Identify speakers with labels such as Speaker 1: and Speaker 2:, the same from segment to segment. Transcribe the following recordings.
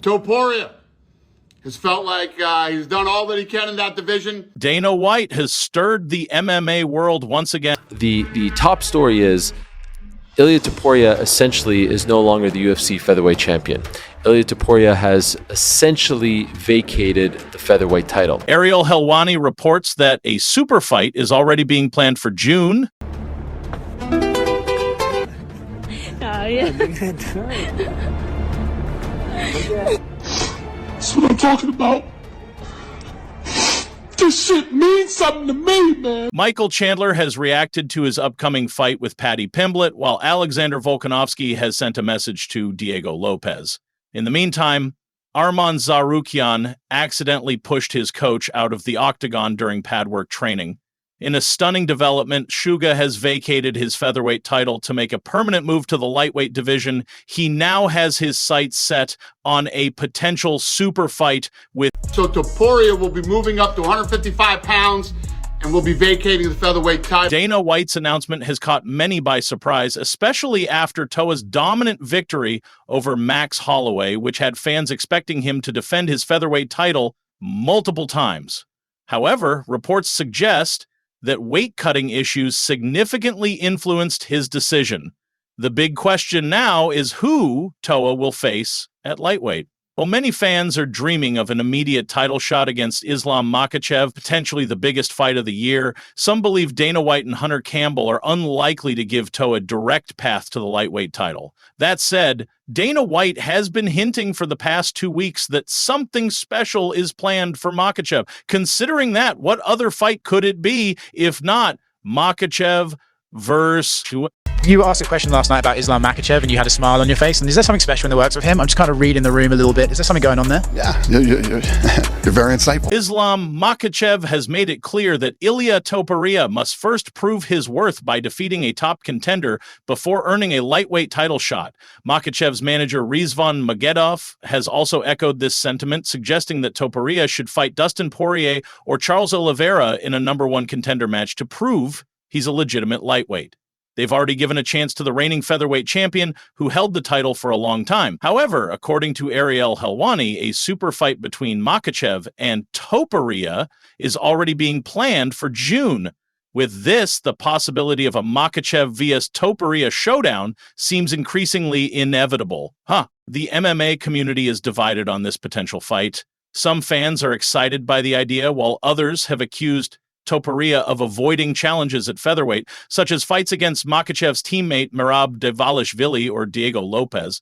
Speaker 1: Topuria has felt like he's done all that he can in that division.
Speaker 2: Dana White has stirred the MMA world once again.
Speaker 3: The top story is Ilia Topuria essentially is no longer the UFC featherweight champion. Ilia Topuria has essentially vacated the featherweight title.
Speaker 2: Ariel Helwani reports that a super fight is already being planned for June.
Speaker 1: That's what I'm talking about. This shit means something to me, man.
Speaker 2: Michael Chandler has reacted to his upcoming fight with Paddy Pimblett, while Alexander Volkanovski has sent a message to Diego Lopez. In the meantime, Arman Tsarukyan accidentally pushed his coach out of the octagon during pad work training. In a stunning development, Suga has vacated his featherweight title to make a permanent move to the lightweight division. He now has his sights set on a potential super fight with...
Speaker 1: So Topuria will be moving up to 155 pounds and will be vacating the featherweight title.
Speaker 2: Dana White's announcement has caught many by surprise, especially after Toa's dominant victory over Max Holloway, which had fans expecting him to defend his featherweight title multiple times. However, reports suggest that weight-cutting issues significantly influenced his decision. The big question now is who Toa will face at lightweight. While many fans are dreaming of an immediate title shot against Islam Makhachev, potentially the biggest fight of the year, some believe Dana White and Hunter Campbell are unlikely to give Toa a direct path to the lightweight title. That said, Dana White has been hinting for the past 2 weeks that something special is planned for Makhachev. Considering that, what other fight could it be if not Makhachev versus...
Speaker 4: You asked a question last night about Islam Makhachev and you had a smile on your face. And is there something special in the works with him? I'm just kind of reading the room a little bit. Is there something going on there?
Speaker 5: Yeah, you're very insightful.
Speaker 2: Islam Makhachev has made it clear that Ilia Topuria must first prove his worth by defeating a top contender before earning a lightweight title shot. Makhachev's manager Rizvan Magedov has also echoed this sentiment, suggesting that Topuria should fight Dustin Poirier or Charles Oliveira in a #1 contender match to prove he's a legitimate lightweight. They've already given a chance to the reigning featherweight champion who held the title for a long time. However, according to Ariel Helwani, a super fight between Makhachev and Topuria is already being planned for June. With this, the possibility of a Makhachev vs. Topuria showdown seems increasingly inevitable. The MMA community is divided on this potential fight. Some fans are excited by the idea, while others have accused Topuria of avoiding challenges at featherweight, such as fights against Makhachev's teammate Merab Dvalishvili or Diego Lopez.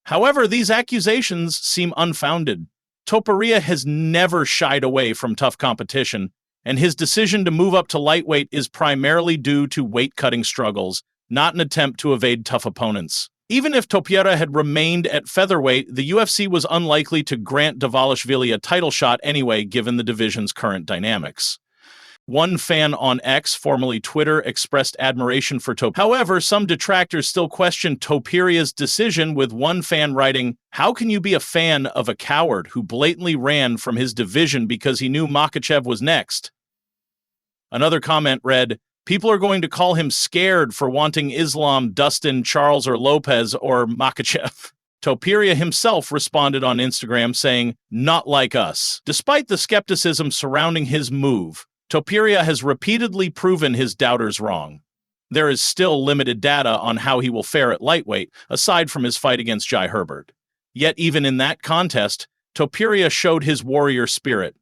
Speaker 2: However, these accusations seem unfounded. Topuria has never shied away from tough competition, and his decision to move up to lightweight is primarily due to weight-cutting struggles, not an attempt to evade tough opponents. Even if Topuria had remained at featherweight, the UFC was unlikely to grant Dvalishvili a title shot anyway, given the division's current dynamics. One fan on X, formerly Twitter, expressed admiration for Topuria. However, some detractors still question Topuria's decision, with one fan writing, "How can you be a fan of a coward who blatantly ran from his division because he knew Makhachev was next?" Another comment read, "People are going to call him scared for wanting Islam, Dustin, Charles, or Lopez, or Makhachev." Topuria himself responded on Instagram saying, "Not like us." Despite the skepticism surrounding his move, Topuria has repeatedly proven his doubters wrong. There is still limited data on how he will fare at lightweight, aside from his fight against Jai Herbert. Yet even in that contest, Topuria showed his warrior spirit.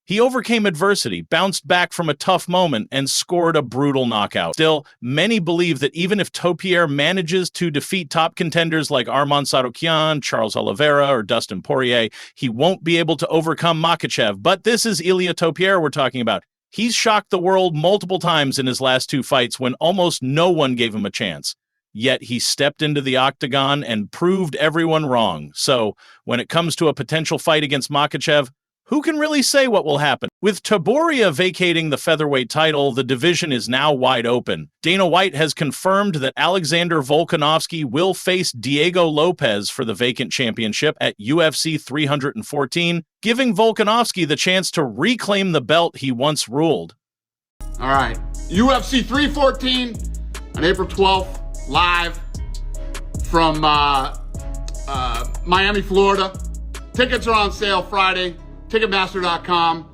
Speaker 2: He overcame adversity, bounced back from a tough moment, and scored a brutal knockout. Still, many believe that even if Topuria manages to defeat top contenders like Arman Tsarukyan, Charles Oliveira, or Dustin Poirier, he won't be able to overcome Makhachev. But this is Ilia Topuria we're talking about. He's shocked the world multiple times in his last 2 fights when almost no one gave him a chance. Yet he stepped into the octagon and proved everyone wrong. So, when it comes to a potential fight against Makhachev, who can really say what will happen? With Topuria vacating the featherweight title, the division is now wide open. Dana White has confirmed that Alexander Volkanovski will face Diego Lopez for the vacant championship at UFC 314, giving Volkanovski the chance to reclaim the belt he once ruled.
Speaker 1: All right, UFC 314 on April 12th, live from Miami, Florida. Tickets are on sale Friday, Ticketmaster.com.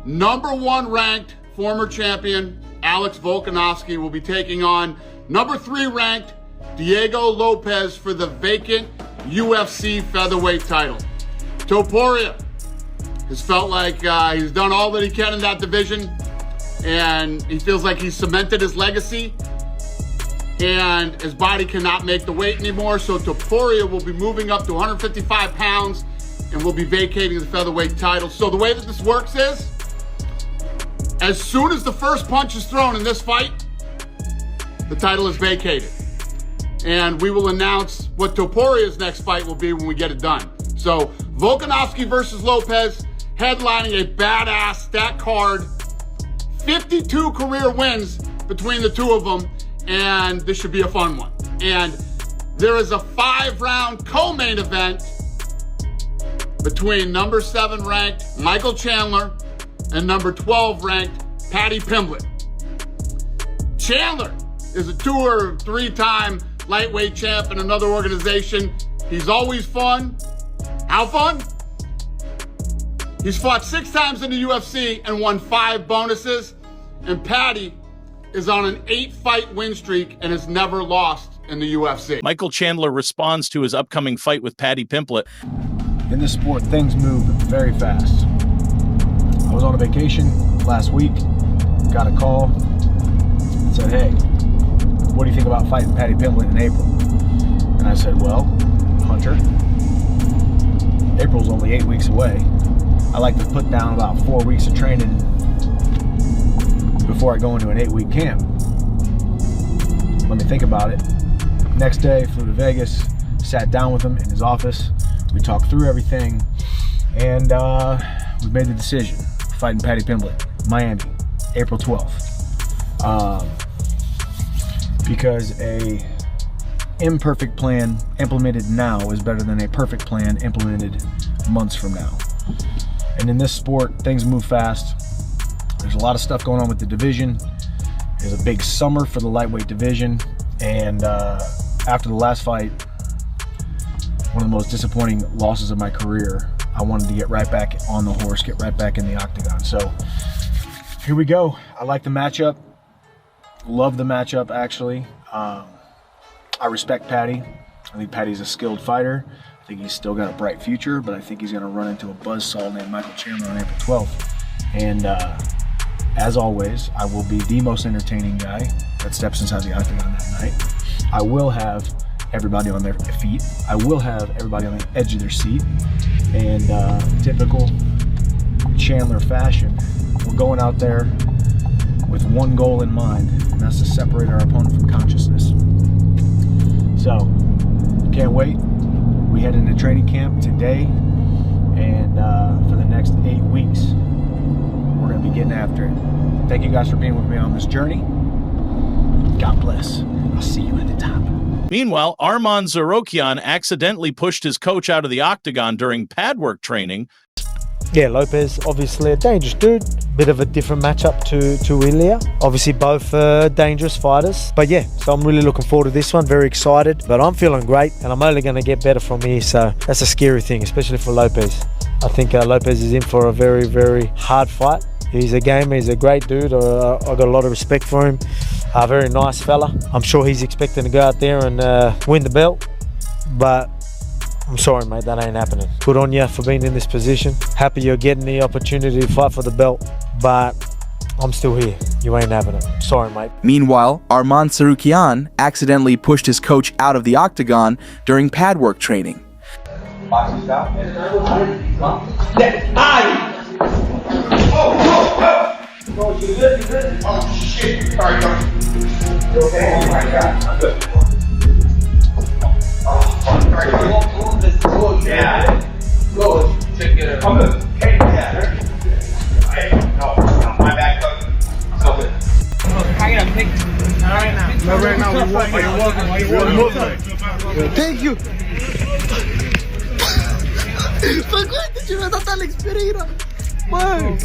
Speaker 1: Number 1 ranked former champion Alex Volkanovski will be taking on number 3 ranked Diego Lopez for the vacant UFC featherweight title. Topuria has felt like he's done all that he can in that division, and he feels like he's cemented his legacy, and his body cannot make the weight anymore. So Topuria will be moving up to 155 pounds and will be vacating the featherweight title. So the way that this works is, as soon as the first punch is thrown in this fight, the title is vacated. And we will announce what Topuria's next fight will be when we get it done. So Volkanovski versus Lopez, headlining a badass stacked card, 52 career wins between the two of them, and this should be a fun one. And there is a 5-round co-main event between number 7 ranked Michael Chandler and number 12 ranked Paddy Pimblett. Chandler is a 2 or 3-time lightweight champ in another organization. He's always fun. How fun? He's fought 6 times in the UFC and won 5 bonuses. And Paddy is on an 8-fight win streak and has never lost in the UFC.
Speaker 2: Michael Chandler responds to his upcoming fight with Paddy Pimblett.
Speaker 6: In this sport, things move very fast. I was on a vacation last week, got a call, and said, hey, what do you think about fighting Paddy Pimblett in April? And I said, well, Hunter, April's only 8 weeks away. I like to put down about 4 weeks of training before I go into an 8-week camp. Let me think about it. Next day, flew to Vegas, sat down with him in his office. We talked through everything, and we made the decision. Fighting Paddy Pimblett, Miami, April 12th. Because a imperfect plan implemented now is better than a perfect plan implemented months from now. And in this sport, things move fast. There's a lot of stuff going on with the division. There's a big summer for the lightweight division. And after the last fight, one of the most disappointing losses of my career, I wanted to get right back on the horse, get right back in the octagon. So here we go. I like the matchup. Love the matchup, actually. I respect Paddy. I think Paddy's a skilled fighter. I think he's still got a bright future, but I think he's going to run into a buzzsaw named Michael Chandler on April 12th. And as always, I will be the most entertaining guy that steps inside the octagon that night. I will have everybody on their feet. I will have everybody on the edge of their seat. And typical Chandler fashion, we're going out there with one goal in mind, and that's to separate our opponent from consciousness. So, can't wait. We head into training camp today, and for the next 8 weeks, we're going to be getting after it. Thank you guys for being with me on this journey. God bless. I'll see you at the top.
Speaker 2: Meanwhile, Arman Zarokian accidentally pushed his coach out of the octagon during pad work training.
Speaker 7: Yeah, Lopez, obviously a dangerous dude. Bit of a different matchup to Ilia. Obviously both dangerous fighters. But yeah, so I'm really looking forward to this one. Very excited. But I'm feeling great, and I'm only going to get better from here. So that's a scary thing, especially for Lopez. I think Lopez is in for a very, very hard fight. He's a gamer. He's a great dude. I got a lot of respect for him. A very nice fella. I'm sure he's expecting to go out there and win the belt. But I'm sorry, mate, that ain't happening. Good on you for being in this position. Happy you're getting the opportunity to fight for the belt, but I'm still here. You ain't having it. Sorry, mate.
Speaker 8: Meanwhile, Arman Zarokian accidentally pushed his coach out of the octagon during pad work training.
Speaker 6: Thank you. Pagod, you na Alex Pereira. Man.